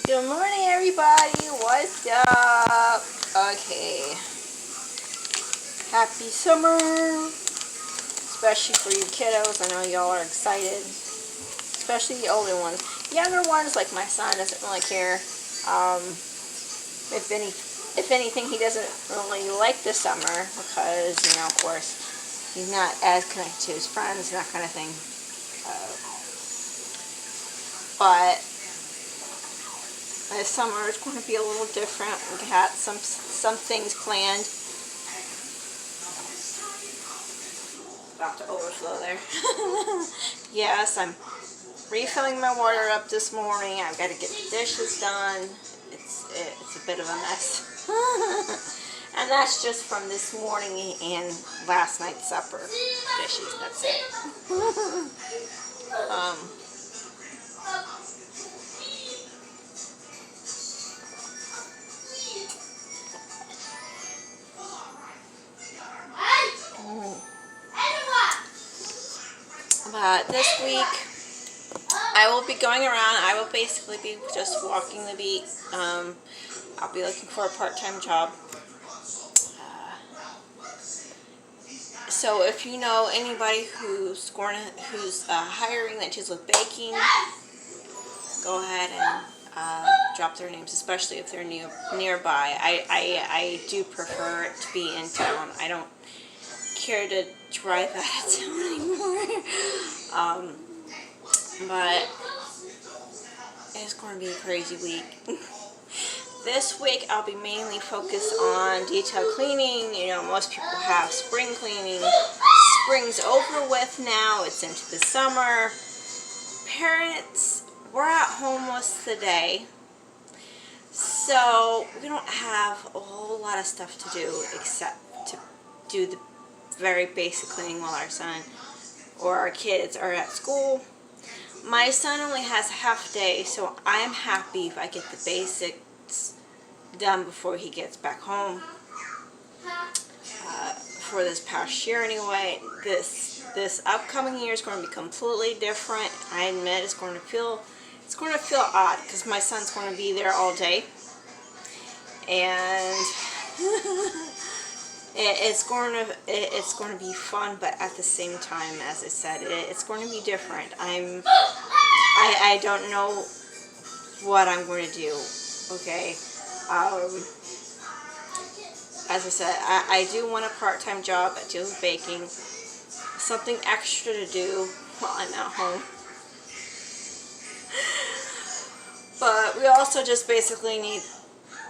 Good morning, everybody. What's up? Okay. Happy summer. Especially for you kiddos. I know y'all are excited. Especially the older ones. Younger ones, like my son, doesn't really care. If anything, he doesn't really like the summer because, of course, he's not as connected to his friends, that kind of thing. But this summer is going to be a little different. We got some things planned. About to overflow there. Yes, I'm refilling my water up this morning. I've got to get the dishes done. It's a bit of a mess. And that's just from this morning and last night's supper dishes. That's it. But this week, I will be going around. I will basically be just walking the beat. I'll be looking for a part-time job. So if you know anybody who's hiring that deals with baking, go ahead and drop their names, especially if they're nearby. I do prefer it to be in town. I don't care to drive out of town anymore. But it's going to be a crazy week. This week I'll be mainly focused on detail cleaning. Most people have spring cleaning. Spring's over with now. It's into the summer. Parents, we're at home most of the day. So we don't have a whole lot of stuff to do except to do the very basic cleaning while our son or our kids are at school. My son only has a half day, so I'm happy if I get the basics done before he gets back home. For this past year anyway, this upcoming year is going to be completely different. I admit it's going to feel odd because my son's going to be there all day, and it's going to be fun, but at the same time, as I said, it's going to be different. I don't know what I'm going to do. Okay. As I said, I do want a part-time job that deals with baking, something extra to do while I'm at home. But we also just basically need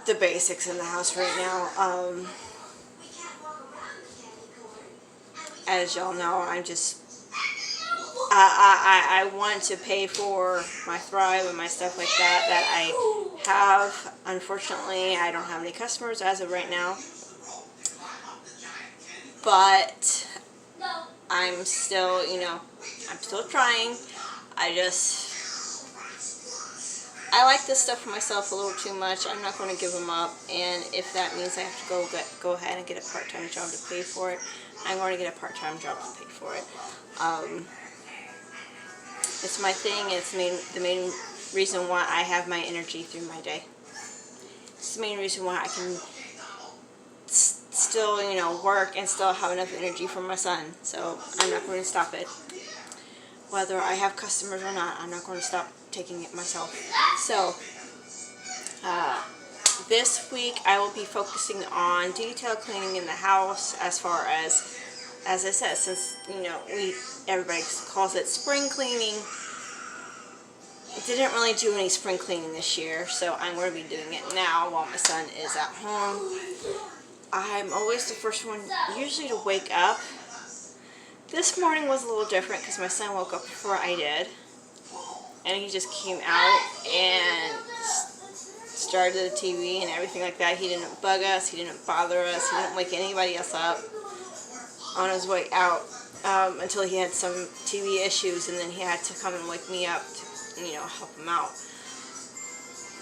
the basics in the house right now. As y'all know, I want to pay for my Thrive and my stuff like that I have. Unfortunately, I don't have any customers as of right now. But I'm still, I'm still trying. I like this stuff for myself a little too much. I'm not going to give them up. And if that means I have to go ahead and get a part-time job to pay for it, I'm going to get a part-time job to pay for it. It's my thing. It's the main reason why I have my energy through my day. It's the main reason why I can still, work and still have enough energy for my son. So I'm not going to stop it. Whether I have customers or not, I'm not going to stop taking it myself. So this week I will be focusing on detail cleaning in the house, as far as I said, since everybody calls it spring cleaning. Didn't really do any spring cleaning this year, so I'm going to be doing it now while my son is at home. I'm always the first one usually to wake up. This morning was a little different because my son woke up before I did, and he just came out and started the TV and everything like that. He didn't bug us, he didn't bother us, he didn't wake anybody else up on his way out until he had some TV issues, and then he had to come and wake me up to, help him out.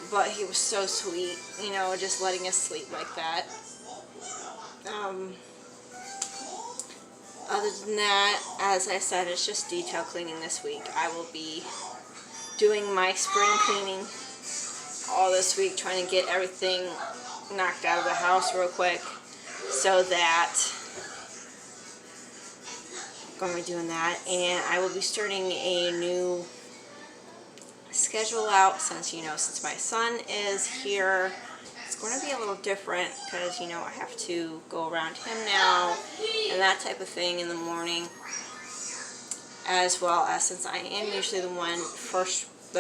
But he was so sweet, just letting us sleep like that. Other than that, as I said, it's just detail cleaning this week. I will be doing my spring cleaning all this week trying to get everything knocked out of the house real quick, so that I'm going to be doing that, and I will be starting a new schedule out since my son is here. It's going to be a little different because I have to go around him now and that type of thing in the morning, as well as since I am usually the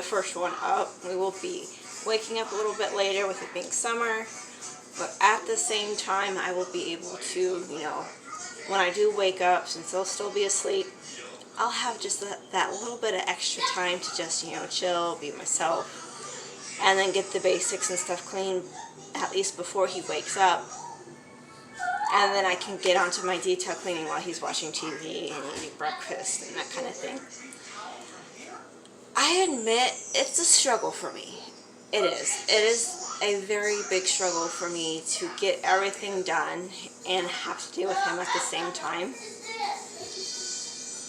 first one up. We will be waking up a little bit later with it being summer, but at the same time I will be able to, when I do wake up, since they'll still be asleep, I'll have just that little bit of extra time to just, chill, be myself, and then get the basics and stuff clean, at least before he wakes up. And then I can get onto my detail cleaning while he's watching TV and eating breakfast and that kind of thing. I admit it's a struggle for me. It is. It is a very big struggle for me to get everything done and have to deal with him at the same time.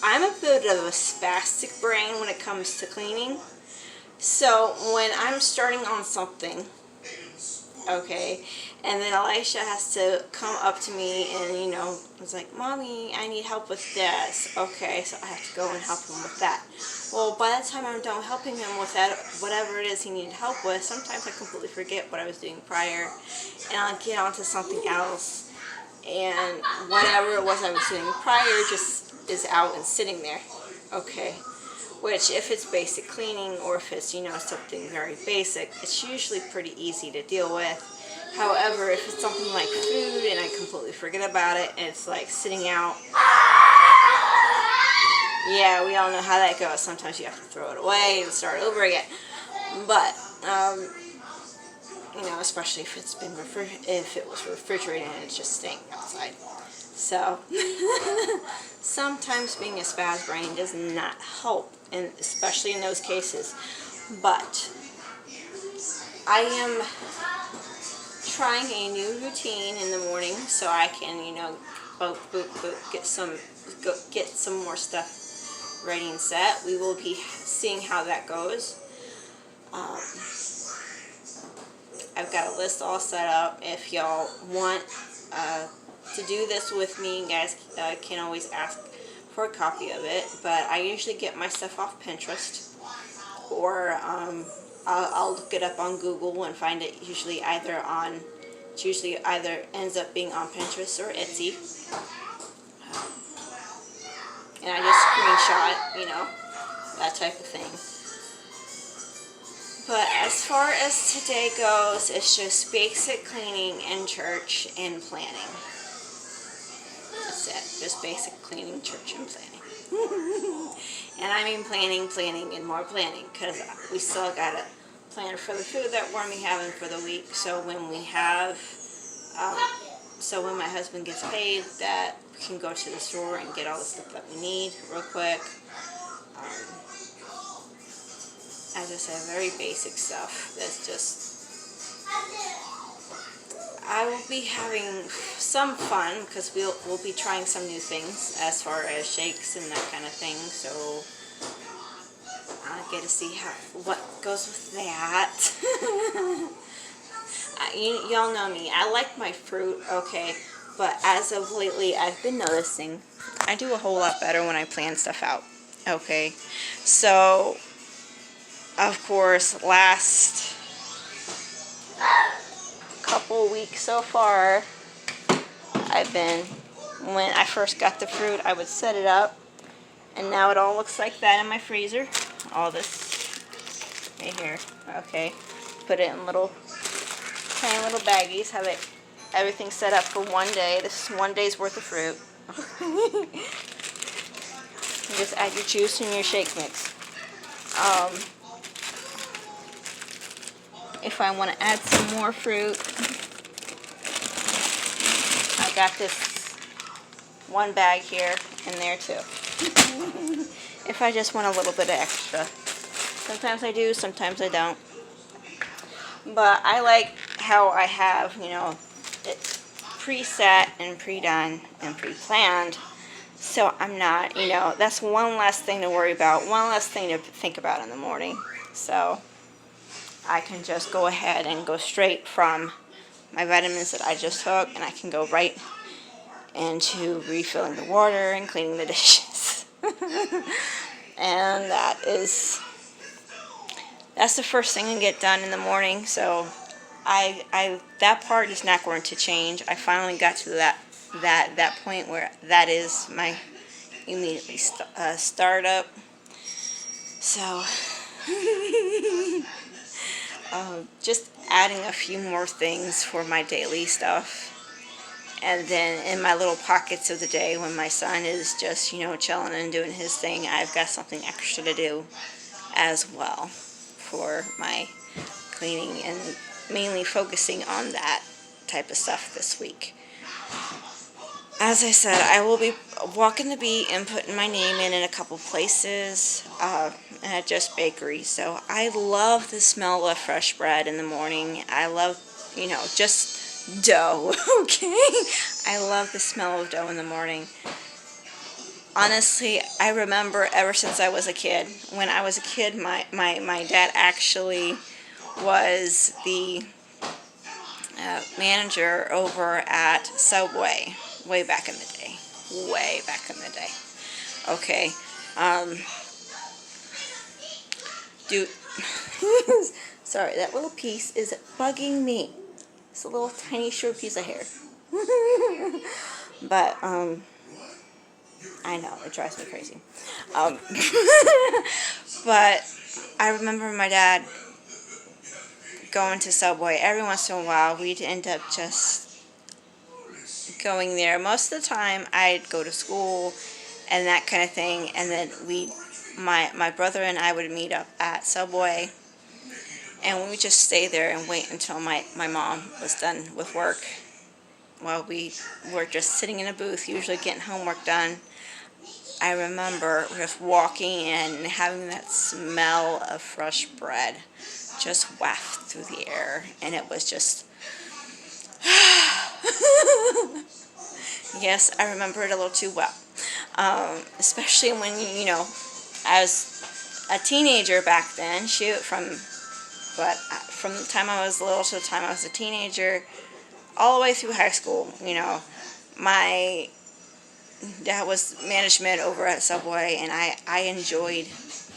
I'm a bit of a spastic brain when it comes to cleaning. So when I'm starting on something, okay, and then Elisha has to come up to me and, it's like, Mommy, I need help with this. Okay, so I have to go and help him with that. Well, by the time I'm done helping him with that, whatever it is he needed help with, sometimes I completely forget what I was doing prior, and I'll get onto something else, and whatever it was I was doing prior just is out and sitting there. Okay, which if it's basic cleaning or if it's something very basic, it's usually pretty easy to deal with. However, if it's something like food and I completely forget about it and it's like sitting out, yeah, we all know how that goes. Sometimes you have to throw it away and start over again. But especially if it's been if it was refrigerated and it's just staying outside. So sometimes being a spaz brain does not help, and especially in those cases. But I am trying a new routine in the morning so I can, get some more stuff ready and set. We will be seeing how that goes. I've got a list all set up. If y'all want to do this with me, you guys can always ask for a copy of it, but I usually get my stuff off Pinterest, or I'll look it up on Google and find it usually either ends up being on Pinterest or Etsy, and I just screenshot, that type of thing. But as far as today goes, it's just basic cleaning in church and planning. That's it. Just basic cleaning, church, and planning. And I mean planning, and more planning, because we still got to plan for the food that we're going to be having for the week. So when we have, when my husband gets paid, that we can go to the store and get all the stuff that we need real quick. As I said, very basic stuff. That's just, I will be having some fun because we'll be trying some new things as far as shakes and that kind of thing. So I'll get to see what goes with that. Y'all know me. I like my fruit, okay, but as of lately, I've been noticing I do a whole lot better when I plan stuff out. Okay, so of course, last couple weeks so far, when I first got the fruit, I would set it up, and now it all looks like that in my freezer. All this right here, okay. Put it in tiny little baggies, have everything set up for one day. This is 1 day's worth of fruit. You just add your juice and your shake mix. If I want to add some more fruit, I got this one bag here and there too. If I just want a little bit of extra. Sometimes I do, sometimes I don't. But I like how I have, it preset and pre-done and pre-planned. So I'm not, that's one less thing to worry about, one less thing to think about in the morning. So I can just go ahead and go straight from my vitamins that I just took, and I can go right into refilling the water and cleaning the dishes. And that's the first thing I get done in the morning. So that part is not going to change. I finally got to that point where that is my immediately start up. So just adding a few more things for my daily stuff. And then in my little pockets of the day when my son is just, chilling and doing his thing, I've got something extra to do as well for my cleaning, and mainly focusing on that type of stuff this week. As I said, I will be walking the beat and putting my name in a couple places at Just Bakery. So I love the smell of fresh bread in the morning. I love, just dough, okay? I love the smell of dough in the morning. Honestly, I remember ever since I was a kid. When I was a kid, my dad actually was the manager over at Subway way back in the day. Way back in the day. Okay. Sorry, that little piece is bugging me. It's a little tiny short piece of hair. But, I know, it drives me crazy. But I remember my dad going to Subway every once in a while. We'd end up just going there. Most of the time I'd go to school and that kind of thing, and then my brother and I would meet up at Subway, and we would just stay there and wait until my mom was done with work, while we were just sitting in a booth, usually getting homework done. I remember just walking in and having that smell of fresh bread just waft through the air, and it was just yes, I remember it a little too well. Especially when, as a teenager back then, from the time I was little to the time I was a teenager, all the way through high school, my dad was management over at Subway, and I enjoyed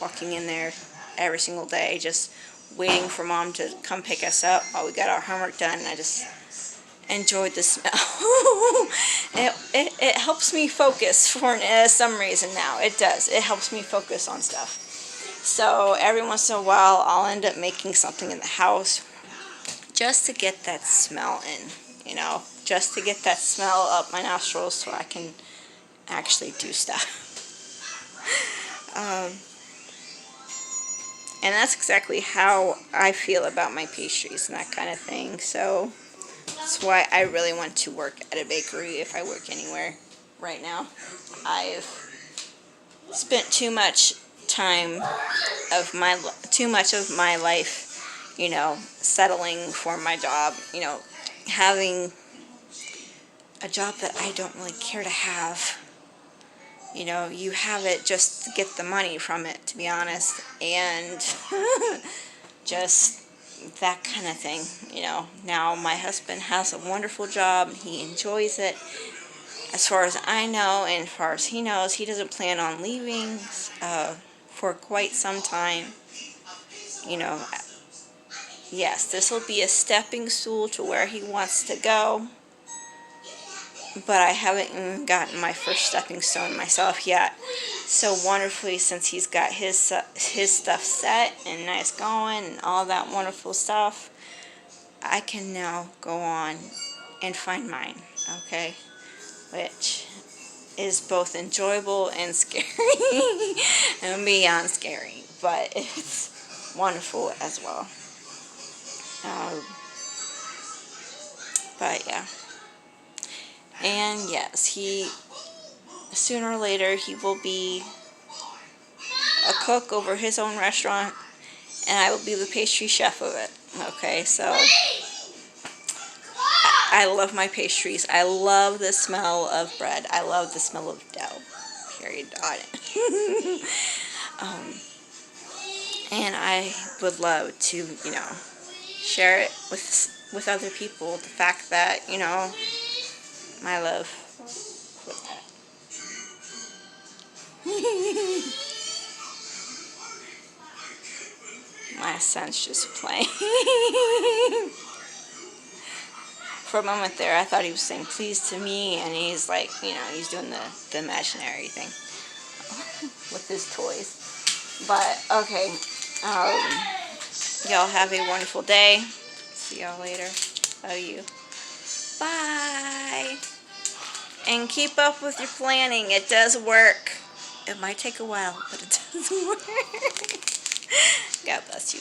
walking in there every single day, just waiting for Mom to come pick us up while we got our homework done, and I just enjoyed the smell. It helps me focus for some reason now. It does. It helps me focus on stuff. So every once in a while, I'll end up making something in the house just to get that smell in, just to get that smell up my nostrils so I can actually do stuff. And that's exactly how I feel about my pastries and that kind of thing. So that's why I really want to work at a bakery if I work anywhere right now. I've spent too much of my life, settling for my job, having a job that I don't really care to have. You have it just to get the money from it, to be honest, and just that kind of thing, Now my husband has a wonderful job. He enjoys it. As far as I know, and as far as he knows, he doesn't plan on leaving for quite some time. Yes, this will be a stepping stool to where he wants to go. But I haven't even gotten my first stepping stone myself yet. So wonderfully, since he's got his stuff set and nice going and all that wonderful stuff, I can now go on and find mine, okay? Which is both enjoyable and scary, and beyond scary, but it's wonderful as well. But yeah. And yes, sooner or later, he will be a cook over his own restaurant, and I will be the pastry chef of it. Okay, so I love my pastries. I love the smell of bread. I love the smell of dough. Period on it. And I would love to, share it with other people. The fact that, my love for that. My son's just playing. For a moment there, I thought he was saying please to me, and he's like, he's doing the imaginary thing with his toys. But, okay, y'all have a wonderful day. See y'all later. Love you. Bye. And keep up with your planning. It does work. It might take a while, but it does work. God bless you.